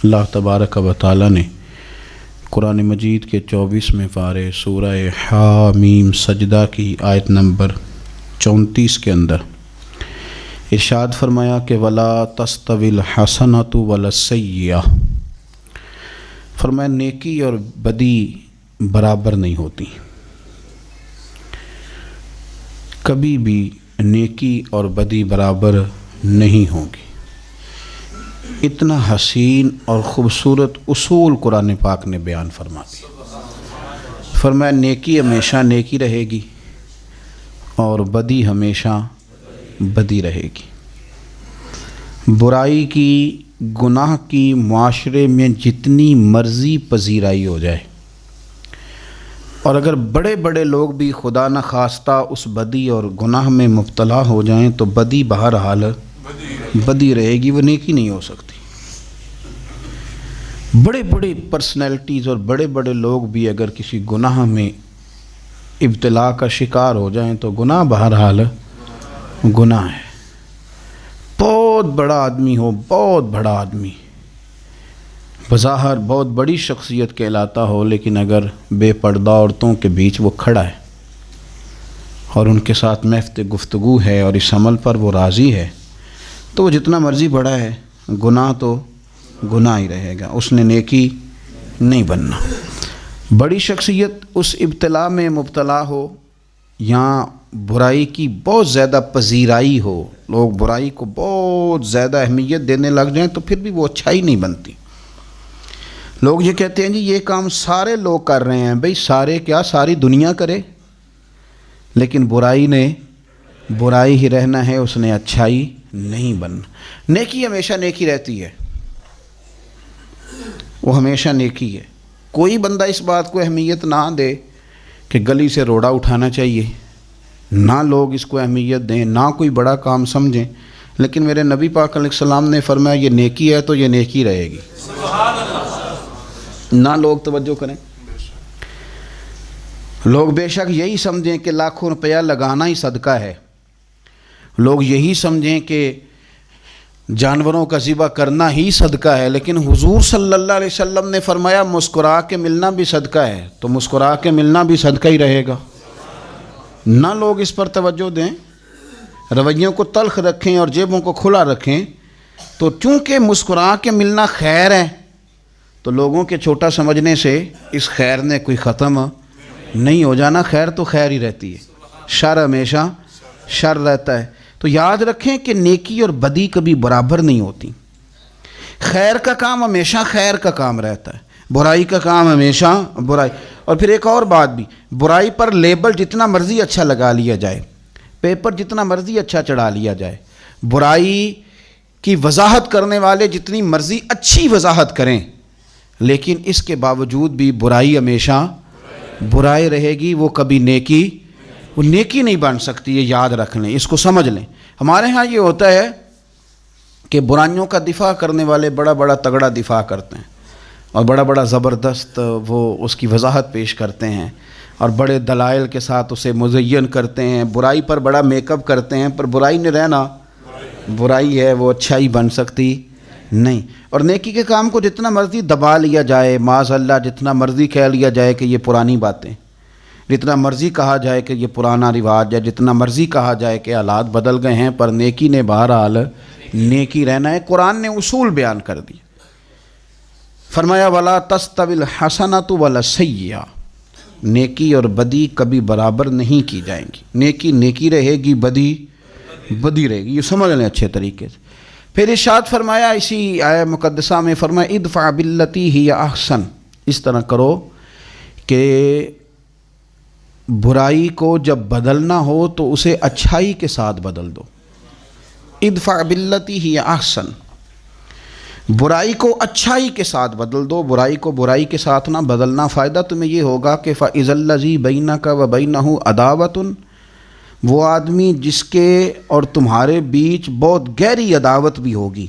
اللہ تبارک و تعالی نے قرآن مجید کے 24ویں پارے سورہ حامیم سجدہ کی آیت نمبر 34 کے اندر ارشاد فرمایا کہ ولا تستوی الحسنۃ ولا السیئۃ، فرمایا نیکی اور بدی برابر نہیں ہوتی، کبھی بھی نیکی اور بدی برابر نہیں ہوگی۔ اتنا حسین اور خوبصورت اصول قرآن پاک نے بیان فرما دیا۔ فرمایا نیکی ہمیشہ نیکی رہے گی اور بدی ہمیشہ بدی رہے گی۔ برائی کی، گناہ کی معاشرے میں جتنی مرضی پذیرائی ہو جائے، اور اگر بڑے بڑے لوگ بھی خدا نہ خواستہ اس بدی اور گناہ میں مبتلا ہو جائیں تو بدی بہرحال بدی رہے گی، وہ نیکی نہیں ہو سکتی۔ بڑے بڑے پرسنالٹیز اور بڑے بڑے لوگ بھی اگر کسی گناہ میں ابتلا کا شکار ہو جائیں تو گناہ بہرحال گناہ ہے۔ بہت بڑا آدمی ہو، بہت بڑا آدمی، بظاہر بہت بڑی شخصیت کہلاتا ہو، لیکن اگر بے پردہ عورتوں کے بیچ وہ کھڑا ہے اور ان کے ساتھ محض گفتگو ہے اور اس عمل پر وہ راضی ہے، تو وہ جتنا مرضی بڑا ہے گناہ تو گناہ ہی رہے گا، اس نے نیکی نہیں بننا۔ بڑی شخصیت اس ابتلا میں مبتلا ہو یا برائی کی بہت زیادہ پذیرائی ہو، لوگ برائی کو بہت زیادہ اہمیت دینے لگ جائیں تو پھر بھی وہ اچھائی نہیں بنتی۔ لوگ یہ کہتے ہیں جی یہ کام سارے لوگ کر رہے ہیں، بھئی سارے کیا، ساری دنیا کرے، لیکن برائی نے برائی ہی رہنا ہے، اس نے اچھائی نہیں بننا۔ نیکی ہمیشہ نیکی رہتی ہے، وہ ہمیشہ نیکی ہے۔ کوئی بندہ اس بات کو اہمیت نہ دے کہ گلی سے روڑا اٹھانا چاہیے، نہ لوگ اس کو اہمیت دیں، نہ کوئی بڑا کام سمجھیں، لیکن میرے نبی پاک علیہ السلام نے فرمایا یہ نیکی ہے تو یہ نیکی رہے گی، نہ لوگ توجہ کریں۔ لوگ بے شک یہی سمجھیں کہ لاکھوں روپیہ لگانا ہی صدقہ ہے، لوگ یہی سمجھیں کہ جانوروں کا ذبح کرنا ہی صدقہ ہے، لیکن حضور صلی اللہ علیہ وسلم نے فرمایا مسکرا کے ملنا بھی صدقہ ہے، تو مسکرا کے ملنا بھی صدقہ ہی رہے گا۔ نہ لوگ اس پر توجہ دیں، رویوں کو تلخ رکھیں اور جیبوں کو کھلا رکھیں، تو چونکہ مسکرا کے ملنا خیر ہے تو لوگوں کے چھوٹا سمجھنے سے اس خیر نے کوئی ختم نہیں ہو جانا، خیر تو خیر ہی رہتی ہے، شر ہمیشہ شر رہتا ہے۔ تو یاد رکھیں کہ نیکی اور بدی کبھی برابر نہیں ہوتی، خیر کا کام ہمیشہ خیر کا کام رہتا ہے، برائی کا کام ہمیشہ برائی۔ اور پھر ایک اور بات بھی، برائی پر لیبل جتنا مرضی اچھا لگا لیا جائے، پیپر جتنا مرضی اچھا چڑھا لیا جائے، برائی کی وضاحت کرنے والے جتنی مرضی اچھی وضاحت کریں، لیکن اس کے باوجود بھی برائی ہمیشہ برائی رہے گی، وہ کبھی نیکی نہیں بن سکتی۔ یہ یاد رکھ لیں، اس کو سمجھ لیں۔ ہمارے ہاں یہ ہوتا ہے کہ برائیوں کا دفاع کرنے والے بڑا بڑا تگڑا دفاع کرتے ہیں اور بڑا بڑا زبردست وہ اس کی وضاحت پیش کرتے ہیں اور بڑے دلائل کے ساتھ اسے مزین کرتے ہیں، برائی پر بڑا میک اپ کرتے ہیں، پر برائی نے رہنا برائی ہے، وہ اچھائی بن سکتی نہیں۔ اور نیکی کے کام کو جتنا مرضی دبا لیا جائے، معاذ اللہ جتنا مرضی کہہ لیا جائے کہ یہ پرانی باتیں، جتنا مرضی کہا جائے کہ یہ پرانا رواج ہے، جتنا مرضی کہا جائے کہ حالات بدل گئے ہیں، پر نیکی نے بہرحال نیکی رہنا ہے۔ قرآن نے اصول بیان کر دی، فرمایا وَلَا تَسْتَوِي الْحَسَنَةُ وَلَا السَّيِّئَةُ، نیکی اور بدی کبھی برابر نہیں کی جائیں گی، نیکی نیکی رہے گی، بدی بدی رہے گی، یہ سمجھ لیں اچھے طریقے سے۔ پھر ارشاد فرمایا اسی آیہ مقدسہ میں، فرمایا ادفع باللتی ہی احسن، اس طرح کرو کہ برائی کو جب بدلنا ہو تو اسے اچھائی کے ساتھ بدل دو۔ ادفع باللتی ہی احسن، برائی کو اچھائی کے ساتھ بدل دو، برائی کو برائی کے ساتھ نہ بدلنا۔ فائدہ تمہیں یہ ہوگا کہ فَإِذَا الَّذِي بَيْنَكَ وَبَيْنَهُ عَدَاوَةٌ، وہ آدمی جس کے اور تمہارے بیچ بہت گہری عداوت بھی ہوگی،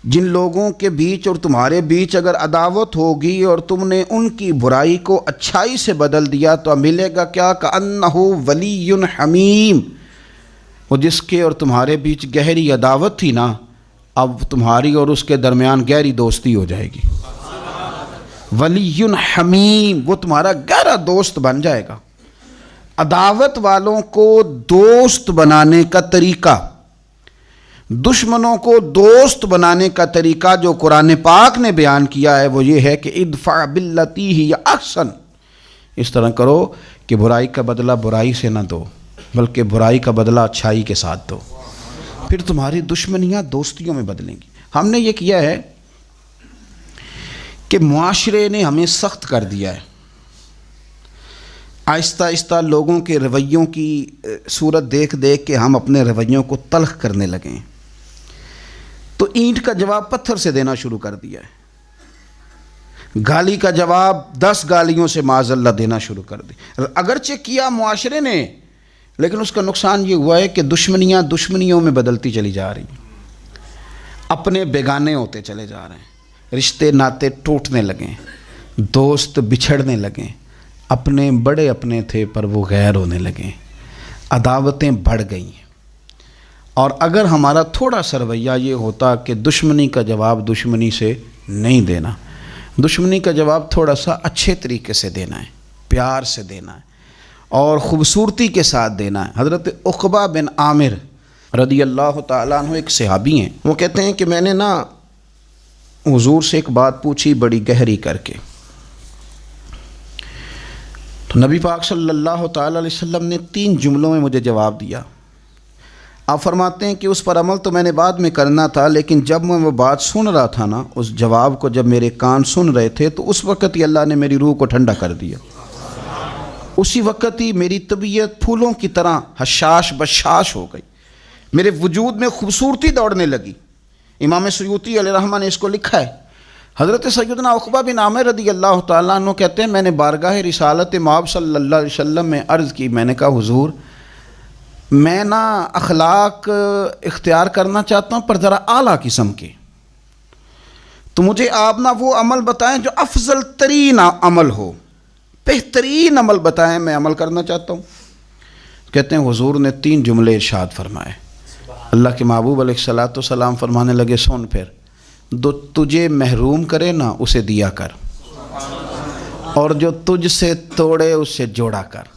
جن لوگوں کے بیچ اور تمہارے بیچ اگر عداوت ہوگی اور تم نے ان کی برائی کو اچھائی سے بدل دیا تو ملے گا کیا، کأنہ ولی حمیم، وہ جس کے اور تمہارے بیچ گہری عداوت تھی نا، اب تمہاری اور اس کے درمیان گہری دوستی ہو جائے گی. ولی حمیم، وہ تمہارا گہرا دوست بن جائے گا. عداوت والوں کو دوست بنانے کا طریقہ، دشمنوں کو دوست بنانے کا طریقہ جو قرآن پاک نے بیان کیا ہے وہ یہ ہے کہ ادفع باللتی ہی احسن. اس طرح کرو کہ برائی کا بدلہ برائی سے نہ دو، بلکہ برائی کا بدلہ اچھائی کے ساتھ دو، پھر تمہاری دشمنیاں دوستیوں میں بدلیں گی. ہم نے یہ کیا ہے کہ معاشرے نے ہمیں سخت کر دیا ہے. آہستہ آہستہ لوگوں کے رویوں کی صورت دیکھ دیکھ کے ہم اپنے رویوں کو تلخ کرنے لگے ہیں. تو اینٹ کا جواب پتھر سے دینا شروع کر دیا ہے، گالی کا جواب 10 گالیوں سے معاذ اللہ دینا شروع کر دی. اگرچہ کیا معاشرے نے، لیکن اس کا نقصان یہ ہوا ہے کہ دشمنیاں دشمنیوں میں بدلتی چلی جا رہی ہیں، اپنے بیگانے ہوتے چلے جا رہے ہیں، رشتے ناتے ٹوٹنے لگے، دوست بچھڑنے لگے، اپنے بڑے اپنے تھے پر وہ غیر ہونے لگے، عداوتیں بڑھ گئی ہیں. اور اگر ہمارا تھوڑا سا رویہ یہ ہوتا کہ دشمنی کا جواب دشمنی سے نہیں دینا، دشمنی کا جواب تھوڑا سا اچھے طریقے سے دینا ہے، پیار سے دینا ہے اور خوبصورتی کے ساتھ دینا ہے. حضرت عقبہ بن عامر رضی اللہ تعالیٰ عنہ ایک صحابی ہیں، وہ کہتے ہیں کہ میں نے حضور سے ایک بات پوچھی بڑی گہری کر کے، تو نبی پاک صلی اللہ تعالیٰ علیہ وسلم نے 3 جملوں میں مجھے جواب دیا. آپ فرماتے ہیں کہ اس پر عمل تو میں نے بعد میں کرنا تھا، لیکن جب میں وہ بات سن رہا تھا نا، اس جواب کو جب میرے کان سن رہے تھے تو اس وقت ہی اللہ نے میری روح کو ٹھنڈا کر دیا. اسی وقت ہی میری طبیعت پھولوں کی طرح حشاش بشاش ہو گئی، میرے وجود میں خوبصورتی دوڑنے لگی. امام سیوطی علیہ الرحمہ نے اس کو لکھا ہے. حضرت سیدنا عقبہ بن عامر رضی اللہ تعالیٰ عنہ کہتے ہیں میں نے بارگاہ رسالت مآب صلی اللہ علیہ وسلم میں عرض کی، میں نے کہا حضور میں اخلاق اختیار کرنا چاہتا ہوں پر ذرا اعلیٰ قسم کے، تو مجھے آپ وہ عمل بتائیں جو افضل ترین عمل ہو، بہترین عمل بتائیں، میں عمل کرنا چاہتا ہوں. کہتے ہیں حضور نے 3 جملے ارشاد فرمائے. اللہ کے محبوب علیہ الصلوۃ والسلام فرمانے لگے سن پھر، جو تجھے محروم کرے نا اسے دیا کر، اور جو تجھ سے توڑے اسے جوڑا کر،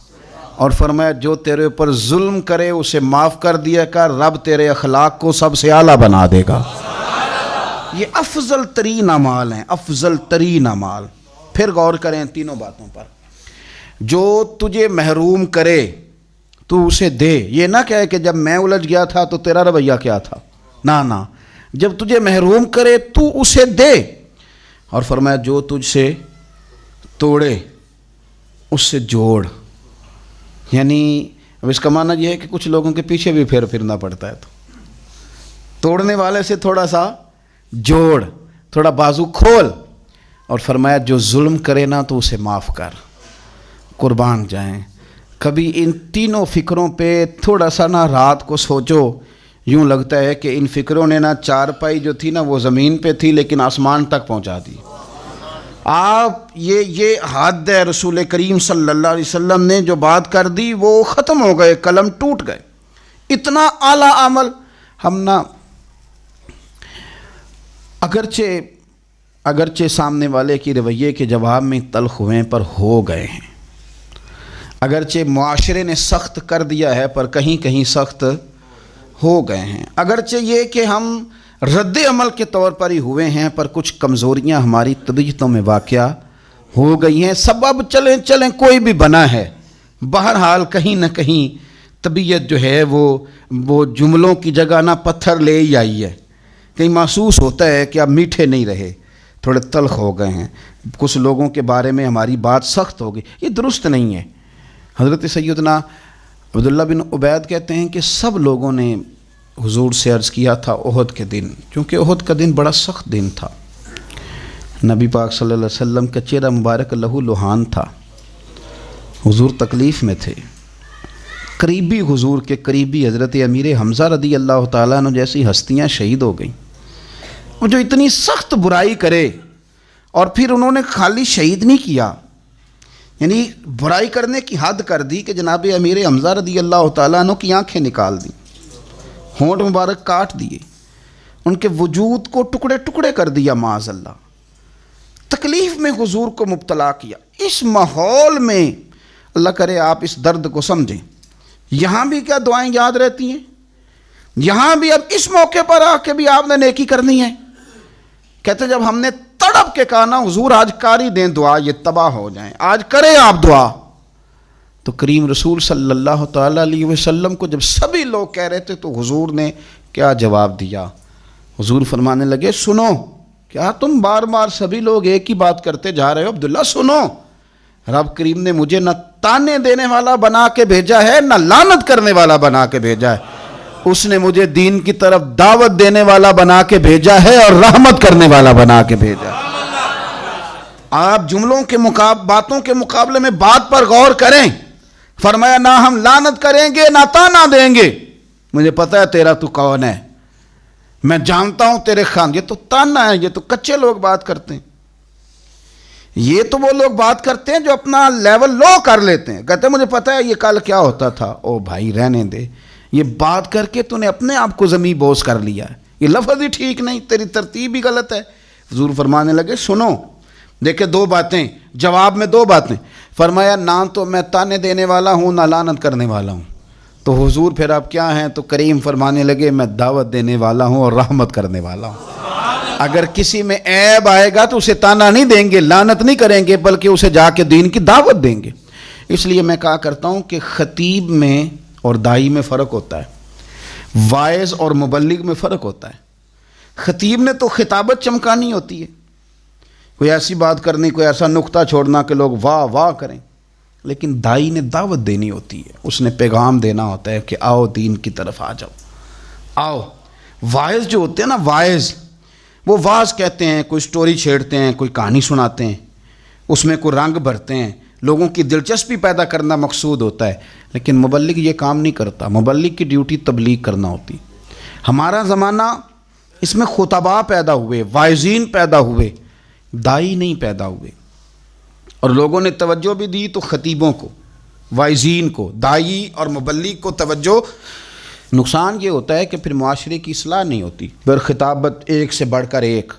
اور فرمایا جو تیرے اوپر ظلم کرے اسے معاف کر دیا کر، رب تیرے اخلاق کو سب سے اعلیٰ بنا دے گا. یہ افضل ترین اعمال ہیں، افضل ترین اعمال. پھر غور کریں تینوں باتوں پر. جو تجھے محروم کرے تو اسے دے، یہ نہ کہے کہ جب میں الجھ گیا تھا تو تیرا رویہ کیا تھا، نہ، جب تجھے محروم کرے تو اسے دے. اور فرمایا جو تجھ سے توڑے اس سے جوڑ. یعنی اب اس کا معنی یہ ہے کہ کچھ لوگوں کے پیچھے بھی پھرنا پڑتا ہے، تو توڑنے والے سے تھوڑا سا جوڑ، تھوڑا بازو کھول. اور فرمایا جو ظلم کرے نا تو اسے معاف کر. قربان جائیں کبھی ان تینوں فکروں پہ تھوڑا سا رات کو سوچو، یوں لگتا ہے کہ ان فکروں نے چارپائی جو تھی وہ زمین پہ تھی لیکن آسمان تک پہنچا دی. آپ یہ حد ہے، رسول کریم صلی اللہ علیہ وسلم نے جو بات کر دی وہ ختم ہو گئے، قلم ٹوٹ گئے. اتنا اعلیٰ عمل ہم اگرچہ سامنے والے کی رویے کے جواب میں تلخ ہوئے پر ہو گئے ہیں، اگرچہ معاشرے نے سخت کر دیا ہے پر کہیں کہیں سخت ہو گئے ہیں، اگرچہ یہ کہ ہم رد عمل کے طور پر ہی ہوئے ہیں پر کچھ کمزوریاں ہماری طبیعتوں میں واقع ہو گئی ہیں. سبب چلیں کوئی بھی بنا ہے، بہرحال کہیں نہ کہیں طبیعت جو ہے وہ جملوں کی جگہ پتھر لے ہی آئی ہے. کہیں محسوس ہوتا ہے کہ اب میٹھے نہیں رہے، تھوڑے تلخ ہو گئے ہیں، کچھ لوگوں کے بارے میں ہماری بات سخت ہو گئی. یہ درست نہیں ہے. حضرت سیدنا عبداللہ بن عبید کہتے ہیں کہ سب لوگوں نے حضور سے عرض کیا تھا احد کے دن، کیونکہ احد کا دن بڑا سخت دن تھا. نبی پاک صلی اللہ علیہ وسلم کا چہرہ مبارک لہو لہان تھا، حضور تکلیف میں تھے. قریبی حضور کے قریبی حضرت امیر حمزہ رضی اللہ تعالیٰ عنہ جیسی ہستیاں شہید ہو گئیں. اور جو اتنی سخت برائی کرے اور پھر انہوں نے خالی شہید نہیں کیا، یعنی برائی کرنے کی حد کر دی کہ جناب امیر حمزہ رضی اللہ تعالیٰ عنہ کی آنکھیں نکال دیں، ہونٹ مبارک کاٹ دیے. ان کے وجود کو ٹکڑے ٹکڑے کر دیا معاذ اللہ، تکلیف میں حضور کو مبتلا کیا۔ اس ماحول میں اللہ کرے آپ اس درد کو سمجھیں۔ یہاں بھی کیا دعائیں یاد رہتی ہیں؟ یہاں بھی اب اس موقع پر آ کے بھی آپ نے نیکی کرنی ہے۔ کہتے جب ہم نے تڑپ کے کہا نا حضور آج کاری دیں دعا، یہ تباہ ہو جائیں، آج کریں آپ دعا، تو کریم رسول صلی اللہ تعالیٰ علیہ وسلم کو جب سبھی لوگ کہہ رہے تھے تو حضور نے کیا جواب دیا؟ حضور فرمانے لگے سنو، کیا تم بار بار سبھی لوگ ایک ہی بات کرتے جا رہے ہو؟ عبداللہ سنو، رب کریم نے مجھے نہ تانے دینے والا بنا کے بھیجا ہے نہ لعنت کرنے والا بنا کے بھیجا ہے، اس نے مجھے دین کی طرف دعوت دینے والا بنا کے بھیجا ہے اور رحمت کرنے والا بنا کے بھیجا ہے۔ آپ جملوں کے باتوں کے مقابلے میں بات پر غور کریں۔ فرمایا نہ ہم لعنت کریں گے نہ تانا دیں گے، مجھے پتہ ہے تیرا تو کون ہے، میں جانتا ہوں تیرے خان، یہ تو تانا ہے، یہ تو کچے لوگ بات کرتے ہیں، یہ تو وہ لوگ بات کرتے ہیں جو اپنا لیول لو کر لیتے ہیں، کہتے ہیں مجھے پتہ ہے یہ کل کیا ہوتا تھا۔ او بھائی رہنے دے، یہ بات کر کے تو نے اپنے آپ کو زمیں بوس کر لیا ہے، یہ لفظ ہی ٹھیک نہیں، تیری ترتیب ہی غلط ہے۔ حضور فرمانے لگے سنو، دیکھیں دو باتیں، جواب میں دو باتیں، فرمایا نہ تو میں تانے دینے والا ہوں نہ لعنت کرنے والا ہوں، تو حضور پھر آپ کیا ہیں؟ تو کریم فرمانے لگے میں دعوت دینے والا ہوں اور رحمت کرنے والا ہوں۔ اگر کسی میں عیب آئے گا تو اسے تانا نہیں دیں گے، لعنت نہیں کریں گے، بلکہ اسے جا کے دین کی دعوت دیں گے۔ اس لیے میں کہا کرتا ہوں کہ خطیب میں اور داعی میں فرق ہوتا ہے، واعظ اور مبلغ میں فرق ہوتا ہے۔ خطیب نے تو خطابت چمکانی ہوتی ہے، کوئی ایسی بات کرنی، کوئی ایسا نقطہ چھوڑنا کہ لوگ واہ واہ کریں، لیکن داعی نے دعوت دینی ہوتی ہے، اس نے پیغام دینا ہوتا ہے کہ آؤ دین کی طرف آ جاؤ، آؤ۔ واعظ جو ہوتے ہیں نا، واعظ وہ واعظ کہتے ہیں، کوئی سٹوری چھیڑتے ہیں، کوئی کہانی سناتے ہیں، اس میں کوئی رنگ بھرتے ہیں، لوگوں کی دلچسپی پیدا کرنا مقصود ہوتا ہے، لیکن مبلغ یہ کام نہیں کرتا، مبلغ کی ڈیوٹی تبلیغ کرنا ہوتی۔ ہمارا زمانہ اس میں خطباء پیدا ہوئے، واعظین پیدا ہوئے، داعی نہیں پیدا ہوئے، اور لوگوں نے توجہ بھی دی تو خطیبوں کو، واعظین کو، داعی اور مبلغ کو توجہ۔ نقصان یہ ہوتا ہے کہ پھر معاشرے کی اصلاح نہیں ہوتی، پھر خطابت ایک سے بڑھ کر ایک۔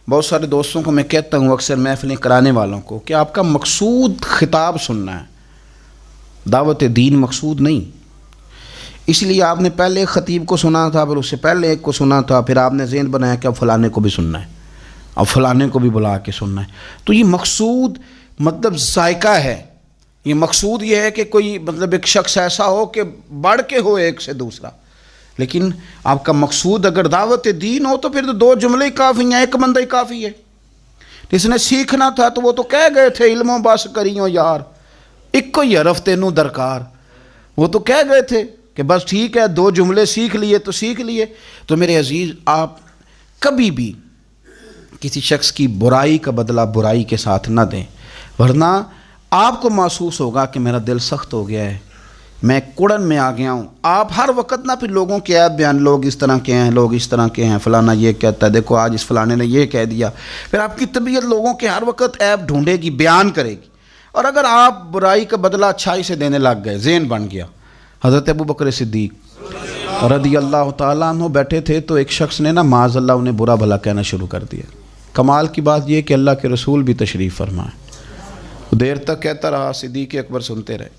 بہت سارے دوستوں کو میں کہتا ہوں اکثر محفلیں کرانے والوں کو کہ آپ کا مقصود خطاب سننا ہے، دعوت دین مقصود نہیں۔ اس لیے آپ نے پہلے ایک خطیب کو سنا تھا، پھر اس سے پہلے ایک کو سنا تھا، پھر آپ نے ذہن بنایا کہ اب فلانے کو بھی سننا ہے، اب فلانے کو بھی بلا کے سننا ہے۔ تو یہ مقصود مطلب ذائقہ ہے، یہ مقصود یہ ہے کہ کوئی مطلب ایک شخص ایسا ہو کہ بڑھ کے ہو ایک سے دوسرا، لیکن آپ کا مقصود اگر دعوت دین ہو تو پھر تو دو جملے ہی کافی ہیں، ایک بندہ ہی کافی ہے۔ جس نے سیکھنا تھا تو وہ تو کہہ گئے تھے علموں بس کریوں یار، ایک کو ہی حرف تینوں درکار، وہ تو کہہ گئے تھے کہ بس ٹھیک ہے دو جملے سیکھ لیے تو سیکھ لیے۔ تو میرے عزیز آپ کبھی بھی کسی شخص کی برائی کا بدلہ برائی کے ساتھ نہ دیں، ورنہ آپ کو محسوس ہوگا کہ میرا دل سخت ہو گیا ہے، میں کڑن میں آ گیا ہوں۔ آپ ہر وقت نہ پھر لوگوں کے عیب بیان، لوگ اس طرح کے ہیں، لوگ اس طرح کے ہیں، فلانا یہ کہتا ہے، دیکھو آج اس فلانے نے یہ کہہ دیا، پھر آپ کی طبیعت لوگوں کے ہر وقت عیب ڈھونڈے گی، بیان کرے گی۔ اور اگر آپ برائی کا بدلہ اچھائی سے دینے لگ گئے، ذہن بن گیا۔ حضرت ابوبکر صدیق رضی اللہ تعالیٰ عنہ بیٹھے تھے تو ایک شخص نے نا معاذ اللہ انہیں برا بھلا کہنا شروع کر دیا۔ کمال کی بات یہ کہ اللہ کے رسول بھی تشریف فرمائے، دیر تک کہتا رہا، صدیق اکبر سنتے رہے۔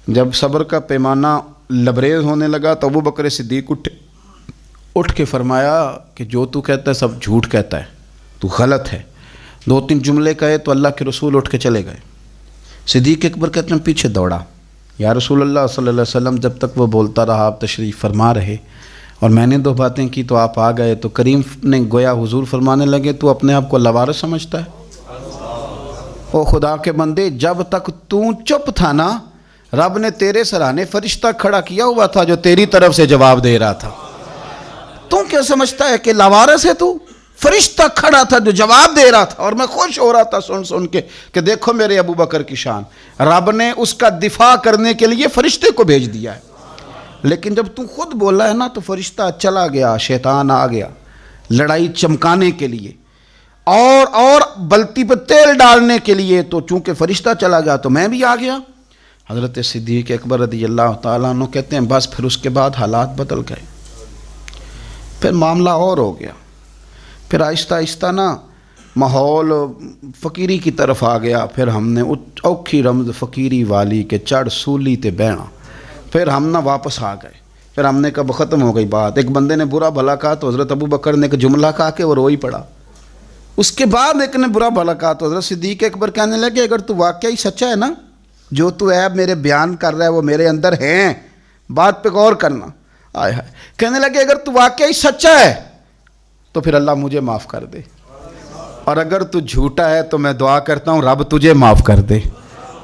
جب صبر کا پیمانہ لبریز ہونے لگا تو ابوبکر صدیق اٹھ کے فرمایا کہ جو تو کہتا ہے سب جھوٹ کہتا ہے، تو غلط ہے۔ دو تین جملے کہے تو اللہ کے رسول اٹھ کے چلے گئے۔ صدیق اکبر کہتے ہیں پیچھے دوڑا، یا رسول اللہ صلی اللہ علیہ وسلم جب تک وہ بولتا رہا آپ تشریف فرما رہے، اور میں نے دو باتیں کی تو آپ آ گئے، تو کریم نے گویا حضور فرمانے لگے تو اپنے آپ کو اللہ وارث سمجھتا ہے؟ او خدا کے بندے، جب تک تو چپ تھا نا، رب نے تیرے سرانے فرشتہ کھڑا کیا ہوا تھا جو تیری طرف سے جواب دے رہا تھا۔ تو کیا سمجھتا ہے کہ لاوارث ہے تو؟ فرشتہ کھڑا تھا جو جواب دے رہا تھا، اور میں خوش ہو رہا تھا سن کے کہ دیکھو میرے ابو بکر کی شان، رب نے اس کا دفاع کرنے کے لیے فرشتے کو بھیج دیا ہے۔ لیکن جب تو خود بولا ہے نا تو فرشتہ چلا گیا، شیطان آ گیا لڑائی چمکانے کے لیے اور بلتی پہ تیل ڈالنے کے لیے، تو چونکہ فرشتہ چلا گیا تو میں بھی آ گیا۔ حضرت صدیق اکبر رضی اللہ تعالیٰ عنہ کہتے ہیں بس پھر اس کے بعد حالات بدل گئے۔ پھر معاملہ اور ہو گیا، پھر آہستہ آہستہ نا ماحول فقیری کی طرف آ گیا، پھر ہم نے اوکھی رمز فقیری والی کے چڑھ سولی تے بہنا، پھر ہم نہ واپس آ گئے، پھر ہم نے کہا ختم ہو گئی بات۔ ایک بندے نے برا بھلا کہا تو حضرت ابو بکر نے ایک جملہ کہا کہ وہ رو ہی پڑا۔ اس کے بعد ایک نے برا بھلا کہا تو حضرت صدیق اکبر کہنے لگے اگر تو واقعی سچا ہے نا، جو تو عیب میرے بیان کر رہا ہے وہ میرے اندر ہیں، بات پہ غور کرنا۔ آئے ہائے، کہنے لگے اگر تو واقعی سچا ہے تو پھر اللہ مجھے معاف کر دے، اور اگر تو جھوٹا ہے تو میں دعا کرتا ہوں رب تجھے معاف کر دے۔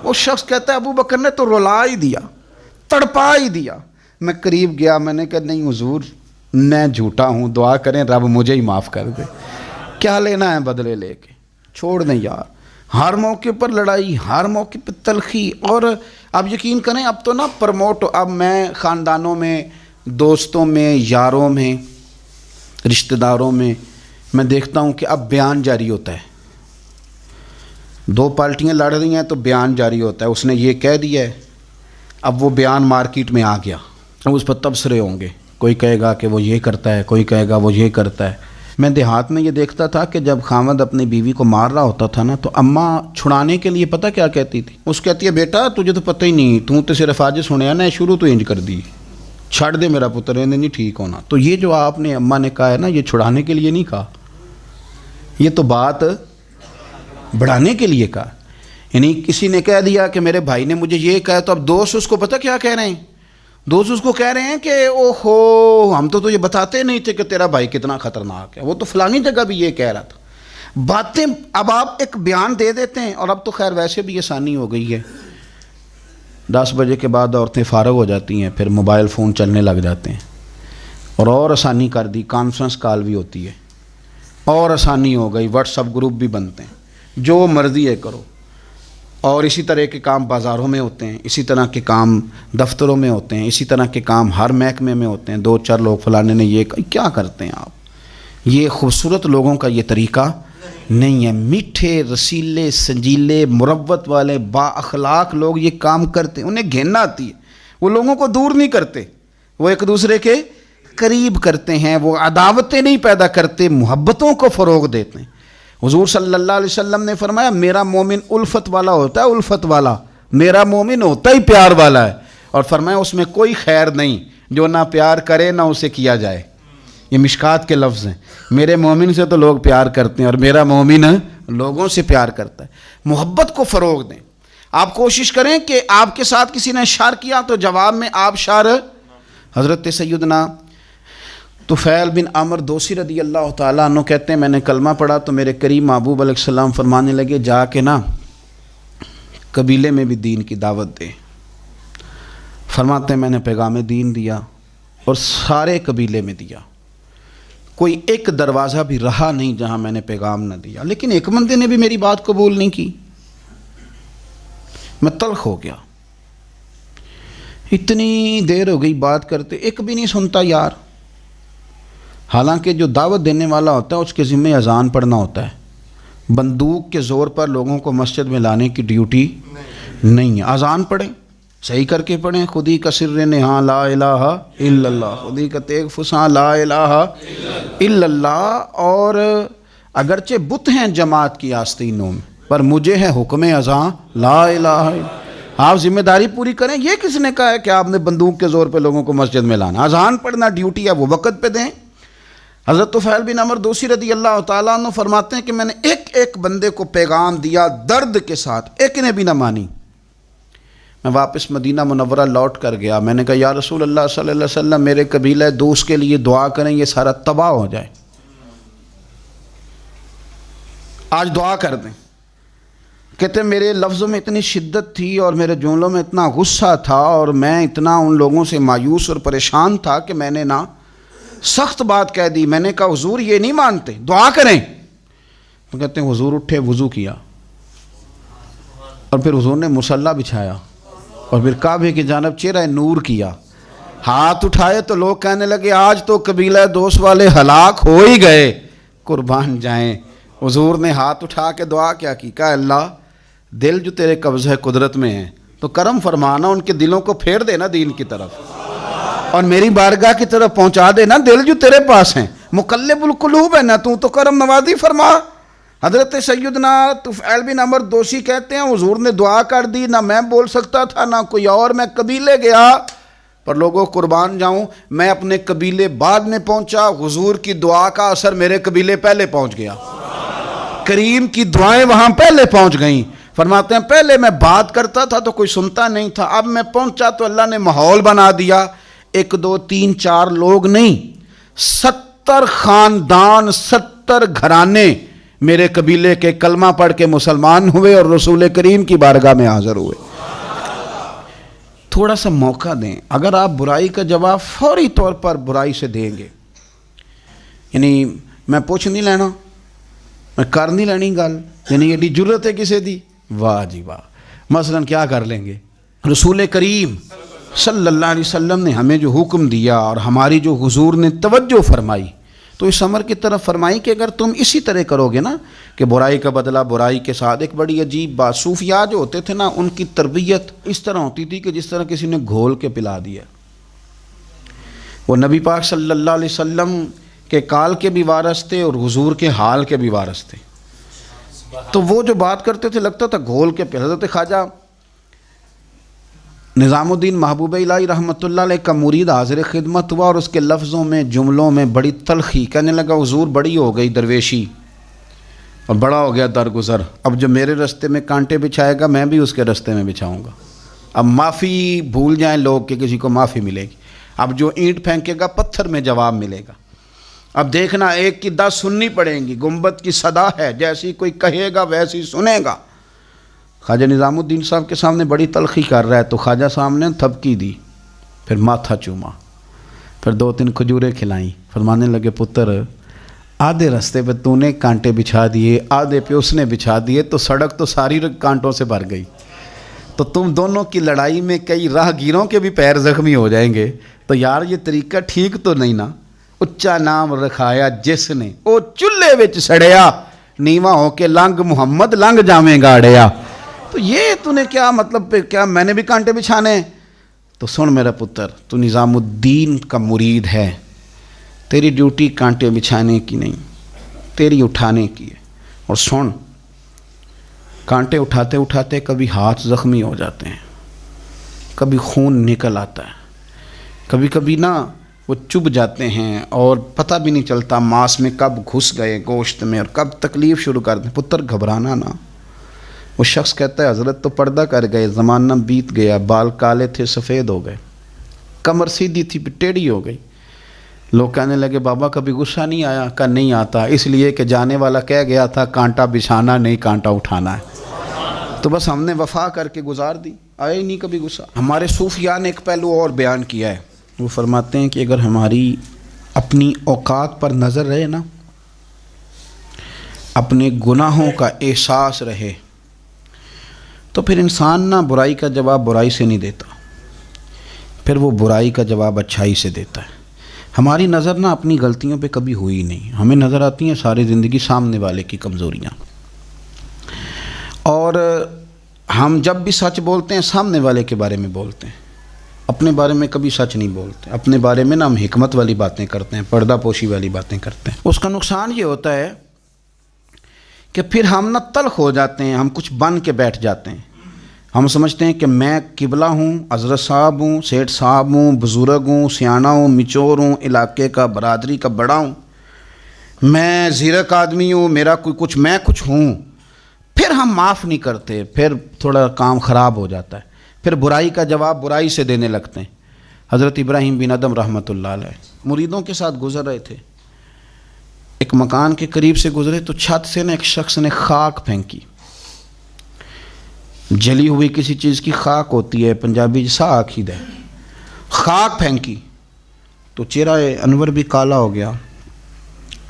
وہ شخص کہتا ہے ابو بکر نے تو رلا ہی دیا، تڑپا ہی دیا۔ میں قریب گیا، میں نے کہا نہیں حضور میں جھوٹا ہوں، دعا کریں رب مجھے ہی معاف کر دے۔ کیا لینا ہے بدلے لے کے، چھوڑ دیں یار، ہر موقع پر لڑائی، ہر موقع پر تلخی۔ اور اب یقین کریں اب تو نا پروموٹ، اب میں خاندانوں میں، دوستوں میں، یاروں میں، رشتہ داروں میں دیکھتا ہوں کہ اب بیان جاری ہوتا ہے، دو پارٹیاں لڑ رہی ہیں تو بیان جاری ہوتا ہے، اس نے یہ کہہ دیا ہے، اب وہ بیان مارکیٹ میں آ گیا، اب اس پر تبصرے ہوں گے، کوئی کہے گا کہ وہ یہ کرتا ہے، کوئی کہے گا وہ یہ کرتا ہے۔ میں دیہات میں یہ دیکھتا تھا کہ جب خاوند اپنی بیوی کو مار رہا ہوتا تھا نا تو اماں چھڑانے کے لیے پتہ کیا کہتی تھی، اس کہتی ہے بیٹا تجھے تو پتہ ہی نہیں، تو تے صرف آج سنیا نا، شروع تو انج کر دی، چھڑ دے میرا پتر انہیں نہیں ٹھیک ہونا۔ تو یہ جو آپ نے اماں نے کہا ہے نا، یہ چھڑانے کے لیے نہیں کہا، یہ تو بات بڑھانے کے لیے کہا۔ یعنی کسی نے کہہ دیا کہ میرے بھائی نے مجھے یہ کہا، تو اب دوست اس کو پتہ کیا کہہ رہے ہیں، دوست اس کو کہہ رہے ہیں کہ او ہو ہم تو یہ بتاتے نہیں تھے کہ تیرا بھائی کتنا خطرناک ہے، وہ تو فلانی جگہ بھی یہ کہہ رہا تھا۔ باتیں اب آپ ایک بیان دے دیتے ہیں، اور اب تو خیر ویسے بھی آسانی ہو گئی ہے، 10 بجے کے بعد عورتیں فارغ ہو جاتی ہیں، پھر موبائل فون چلنے لگ جاتے ہیں، اور آسانی کر دی، کانفرنس کال بھی ہوتی ہے، اور آسانی ہو گئی، واٹس ایپ گروپ بھی بنتے ہیں، جو مرضی ہے کرو۔ اور اسی طرح کے کام بازاروں میں ہوتے ہیں، اسی طرح کے کام دفتروں میں ہوتے ہیں، اسی طرح کے کام ہر محکمے میں ہوتے ہیں، 2-4 لوگ فلانے نے یہ کیا کرتے ہیں آپ؟ یہ خوبصورت لوگوں کا یہ طریقہ نہیں ہے۔ میٹھے رسیلے سنجیلے مروت والے با اخلاق لوگ یہ کام کرتے ہیں، انہیں گھن آتی ہے، وہ لوگوں کو دور نہیں کرتے، وہ ایک دوسرے کے قریب کرتے ہیں، وہ عداوتیں نہیں پیدا کرتے، محبتوں کو فروغ دیتے ہیں۔ حضور صلی اللہ علیہ وسلم نے فرمایا میرا مومن الفت والا ہوتا ہے، الفت والا، میرا مومن ہوتا ہی پیار والا ہے، اور فرمایا اس میں کوئی خیر نہیں جو نہ پیار کرے نہ اسے کیا جائے۔ یہ مشکات کے لفظ ہیں، میرے مومن سے تو لوگ پیار کرتے ہیں اور میرا مومن لوگوں سے پیار کرتا ہے۔ محبت کو فروغ دیں، آپ کوشش کریں کہ آپ کے ساتھ کسی نے شر کیا تو جواب میں آپ شر۔ حضرت سیدنا طفیل بن عمر دوسی رضی اللہ تعالیٰ عنہ کہتے ہیں میں نے کلمہ پڑھا تو میرے کریم محبوب علیہ السلام فرمانے لگے جا کے نا قبیلے میں بھی دین کی دعوت دے۔ فرماتے ہیں میں نے پیغام دین دیا اور سارے قبیلے میں دیا، کوئی ایک دروازہ بھی رہا نہیں جہاں میں نے پیغام نہ دیا، لیکن ایک بندے نے بھی میری بات قبول نہیں کی، میں تلخ ہو گیا، اتنی دیر ہو گئی بات کرتے، ایک بھی نہیں سنتا یار۔ حالانکہ جو دعوت دینے والا ہوتا ہے اس کے ذمہ اذان پڑھنا ہوتا ہے، بندوق کے زور پر لوگوں کو مسجد میں لانے کی ڈیوٹی نہیں ہے۔ اذان پڑھیں، صحیح کر کے پڑھیں، خودی کا سر نہاں لا الہ الا اللہ، خودی کا تیغ فساں لا الہ الا اللہ۔ اور اگرچہ بت ہیں جماعت کی آستینوں میں، پر مجھے ہے حکم اذان لا الہ الا۔ آپ ذمہ داری پوری کریں۔ یہ کس نے کہا ہے کہ آپ نے بندوق کے زور پہ لوگوں کو مسجد میں لانا؟ اذان پڑھنا ڈیوٹی ہے، وہ وقت پہ دیں۔ حضرت طفیل بن عمر دوسی رضی اللہ تعالیٰ عنہ فرماتے ہیں کہ میں نے ایک ایک بندے کو پیغام دیا درد کے ساتھ، ایک نے بھی نہ مانی۔ میں واپس مدینہ منورہ لوٹ کر گیا، میں نے کہا یا رسول اللہ صلی اللہ علیہ وسلم میرے قبیلہ دوست کے لیے دعا کریں، یہ سارا تباہ ہو جائے، آج دعا کر دیں۔ کہتے میرے لفظوں میں اتنی شدت تھی اور میرے جملوں میں اتنا غصہ تھا اور میں اتنا ان لوگوں سے مایوس اور پریشان تھا کہ میں نے نا سخت بات کہہ دی۔ میں نے کہا حضور یہ نہیں مانتے، دعا کریں۔ تو کہتے ہیں حضور اٹھے، وضو کیا، اور پھر حضور نے مصلی بچھایا اور پھر کعبے کی جانب چہرہ نور کیا، ہاتھ اٹھائے تو لوگ کہنے لگے آج تو قبیلہ دوست والے ہلاک ہو ہی گئے، قربان جائیں۔ حضور نے ہاتھ اٹھا کے دعا کیا کی، کہا اللہ دل جو تیرے قبضہ قدرت میں ہیں تو کرم فرمانا، ان کے دلوں کو پھیر دینا دین کی طرف۔ اور میری بارگاہ کی طرف پہنچا دے نا دل جو تیرے پاس ہیں. مقلب القلوب ہے نا تو کرم نوازی فرما. حضرت سیدنا طفیل بن عمر دوسی کہتے ہیں حضور نے دعا کر دی, نہ میں بول سکتا تھا نہ کوئی اور, میں قبیلے گیا پر لوگوں قربان جاؤں میں اپنے قبیلے بعد میں پہنچا, حضور کی دعا کا اثر میرے قبیلے پہلے پہنچ گیا, کریم کی دعائیں وہاں پہلے پہنچ گئیں. فرماتے ہیں پہلے میں بات کرتا تھا تو کوئی سنتا نہیں تھا, اب میں پہنچا تو اللہ نے ماحول بنا دیا. 1 2 3 4 لوگ نہیں, 70 خاندان 70 گھرانے میرے قبیلے کے کلمہ پڑھ کے مسلمان ہوئے اور رسول کریم کی بارگاہ میں حاضر ہوئے. تھوڑا سا موقع دیں. اگر آپ برائی کا جواب فوری طور پر برائی سے دیں گے, یعنی میں پوچھ نہیں لینا, میں کر نہیں لینی گل, یعنی ایڈی جرت ہے کسے دی, واہ جی واہ. مثلا کیا کر لیں گے, رسول کریم صلی اللہ علیہ وسلم نے ہمیں جو حکم دیا اور ہماری جو حضور نے توجہ فرمائی تو اس امر کی طرف فرمائی کہ اگر تم اسی طرح کرو گے نا کہ برائی کا بدلہ برائی کے ساتھ. ایک بڑی عجیب بات, صوفیاء جو ہوتے تھے نا ان کی تربیت اس طرح ہوتی تھی کہ جس طرح کسی نے گھول کے پلا دیا. وہ نبی پاک صلی اللہ علیہ وسلم کے کال کے بھی وارث تھے اور حضور کے حال کے بھی وارث تھے, تو وہ جو بات کرتے تھے لگتا تھا گھول کے پلا. حضرت خواجہ نظام الدین محبوب الہی رحمۃ اللہ علیہ کا مرید حاضر خدمت ہوا اور اس کے لفظوں میں جملوں میں بڑی تلخی, کہنے لگا حضور بڑی ہو گئی درویشی اور بڑا ہو گیا درگزر, اب جو میرے رستے میں کانٹے بچھائے گا میں بھی اس کے رستے میں بچھاؤں گا. اب معافی بھول جائیں لوگ کہ کسی کو معافی ملے گی, اب جو اینٹ پھینکے گا پتھر میں جواب ملے گا. اب دیکھنا ایک کی 10 سننی پڑیں گی, گنبد کی صدا ہے, جیسی کوئی کہے گا ویسی سنے گا. خواجہ نظام الدین صاحب کے سامنے بڑی تلخی کر رہا ہے تو خواجہ صاحب نے تھپکی دی, پھر ماتھا چوما, پھر 2-3 کھجوریں کھلائیں. فرمانے لگے پتر آدھے رستے پہ تو نے کانٹے بچھا دیے, آدھے پہ اس نے بچھا دیے, تو سڑک تو ساری کانٹوں سے بھر گئی, تو تم دونوں کی لڑائی میں کئی راہ گیروں کے بھی پیر زخمی ہو جائیں گے. تو یار یہ طریقہ ٹھیک تو نہیں نا. اچا نام رکھایا جس نے او چولہے وچ سڑیا, نیواں ہو کے لنگ محمد لنگ جاویں گاڑیا. تو یہ تو نے کیا مطلب پہ کیا میں نے بھی کانٹے بچھانے؟ تو سن میرا پتر, تو نظام الدین کا مرید ہے, تیری ڈیوٹی کانٹے بچھانے کی نہیں, تیری اٹھانے کی ہے. اور سن, کانٹے اٹھاتے اٹھاتے کبھی ہاتھ زخمی ہو جاتے ہیں, کبھی خون نکل آتا ہے, کبھی کبھی نا وہ چبھ جاتے ہیں اور پتہ بھی نہیں چلتا ماس میں کب گھس گئے گوشت میں اور کب تکلیف شروع کر دیں. پتر گھبرانا نا. وہ شخص کہتا ہے حضرت تو پردہ کر گئے, زمانہ بیت گیا, بال کالے تھے سفید ہو گئے, کمر سیدھی تھی ٹیڑھی ہو گئی. لوگ کہنے لگے بابا کبھی غصہ نہیں آیا؟ کہ نہیں آتا, اس لیے کہ جانے والا کہہ گیا تھا کانٹا بچھانا نہیں کانٹا اٹھانا ہے, تو بس ہم نے وفا کر کے گزار دی, آئے ہی نہیں کبھی غصہ. ہمارے صوفیاء نے ایک پہلو اور بیان کیا ہے, وہ فرماتے ہیں کہ اگر ہماری اپنی اوقات پر نظر رہے نا, اپنے گناہوں کا احساس رہے, تو پھر انسان نا برائی کا جواب برائی سے نہیں دیتا, پھر وہ برائی کا جواب اچھائی سے دیتا ہے. ہماری نظر نا اپنی غلطیوں پہ کبھی ہوئی نہیں, ہمیں نظر آتی ہیں ساری زندگی سامنے والے کی کمزوریاں, اور ہم جب بھی سچ بولتے ہیں سامنے والے کے بارے میں بولتے ہیں, اپنے بارے میں کبھی سچ نہیں بولتے. اپنے بارے میں نا ہم حکمت والی باتیں کرتے ہیں, پردہ پوشی والی باتیں کرتے ہیں. اس کا نقصان یہ ہوتا ہے کہ پھر ہم نہ تلخ ہو جاتے ہیں, ہم کچھ بن کے بیٹھ جاتے ہیں. ہم سمجھتے ہیں کہ میں قبلہ ہوں, حضرت صاحب ہوں, سیٹھ صاحب ہوں, بزرگ ہوں, سیانہ ہوں, مچور ہوں, علاقے کا برادری کا بڑا ہوں, میں زیرک آدمی ہوں, میرا کوئی کچھ, میں کچھ ہوں. پھر ہم معاف نہیں کرتے, پھر تھوڑا کام خراب ہو جاتا ہے, پھر برائی کا جواب برائی سے دینے لگتے ہیں. حضرت ابراہیم بن ادم رحمۃ اللہ علیہ مریدوں کے ساتھ گزر رہے تھے, ایک مکان کے قریب سے گزرے تو چھت سے نا ایک شخص نے خاک پھینکی, جلی ہوئی کسی چیز کی خاک ہوتی ہے, پنجابی جیسا آخید ہے, خاک پھینکی تو چہرہ انور بھی کالا ہو گیا,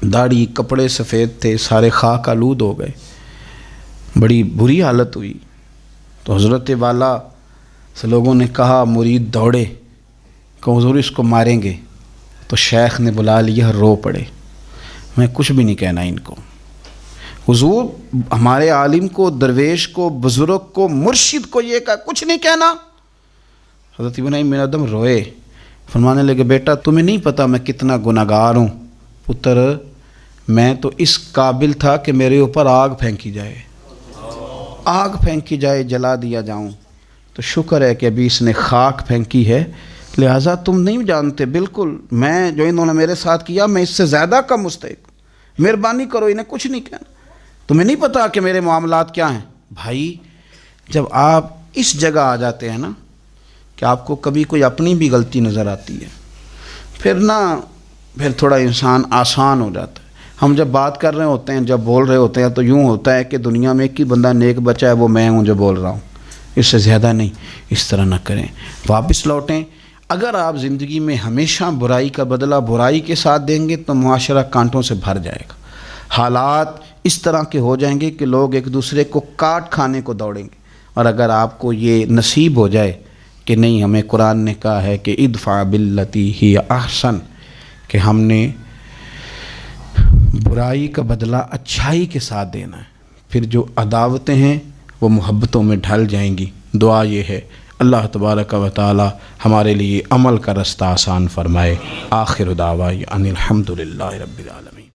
داڑھی کپڑے سفید تھے, سارے خاک آلود ہو گئے, بڑی بری حالت ہوئی. تو حضرت والا سے لوگوں نے کہا, مرید دوڑے کہ حضور اس کو ماریں گے, تو شیخ نے بلا لیا, رو پڑے, میں کچھ بھی نہیں کہنا ان کو. حضور ہمارے عالم کو, درویش کو, بزرگ کو, مرشد کو یہ کہا کچھ نہیں کہنا. حضرت ابراہیم بن ادم روئے, فرمانے لگے بیٹا تمہیں نہیں پتہ میں کتنا گناہگار ہوں؟ پتر میں تو اس قابل تھا کہ میرے اوپر آگ پھینکی جائے، آگ پھینکی جائے، جلا دیا جاؤں، تو شکر ہے کہ ابھی اس نے خاک پھینکی ہے، لہٰذا تم نہیں جانتے، بالکل میں جو انہوں نے میرے ساتھ کیا میں اس سے زیادہ کا مستحق، مہربانی کرو انہیں کچھ نہیں کہنا، تمہیں نہیں پتہ کہ میرے معاملات کیا ہیں۔ بھائی جب آپ اس جگہ آ جاتے ہیں نا کہ آپ کو کبھی کوئی اپنی بھی غلطی نظر آتی ہے، پھر تھوڑا انسان آسان ہو جاتا ہے۔ ہم جب بات کر رہے ہوتے ہیں، جب بول رہے ہوتے ہیں تو یوں ہوتا ہے کہ دنیا میں ایک ہی بندہ نیک بچا ہے، وہ میں ہوں جو بول رہا ہوں، اس سے زیادہ نہیں۔ اس طرح نہ کریں، واپس لوٹیں۔ اگر آپ زندگی میں ہمیشہ برائی کا بدلہ برائی کے ساتھ دیں گے تو معاشرہ کانٹوں سے بھر جائے گا، حالات اس طرح کے ہو جائیں گے کہ لوگ ایک دوسرے کو کاٹ کھانے کو دوڑیں گے۔ اور اگر آپ کو یہ نصیب ہو جائے کہ نہیں، ہمیں قرآن نے کہا ہے کہ ادفع باللتی ہی احسن، کہ ہم نے برائی کا بدلہ اچھائی کے ساتھ دینا ہے، پھر جو عداوتیں ہیں وہ محبتوں میں ڈھل جائیں گی۔ دعا یہ ہے اللہ تبارک و تعالی ہمارے لیے عمل کا رستہ آسان فرمائے۔ آخر دعوانا ان الحمد للہ رب العالمین۔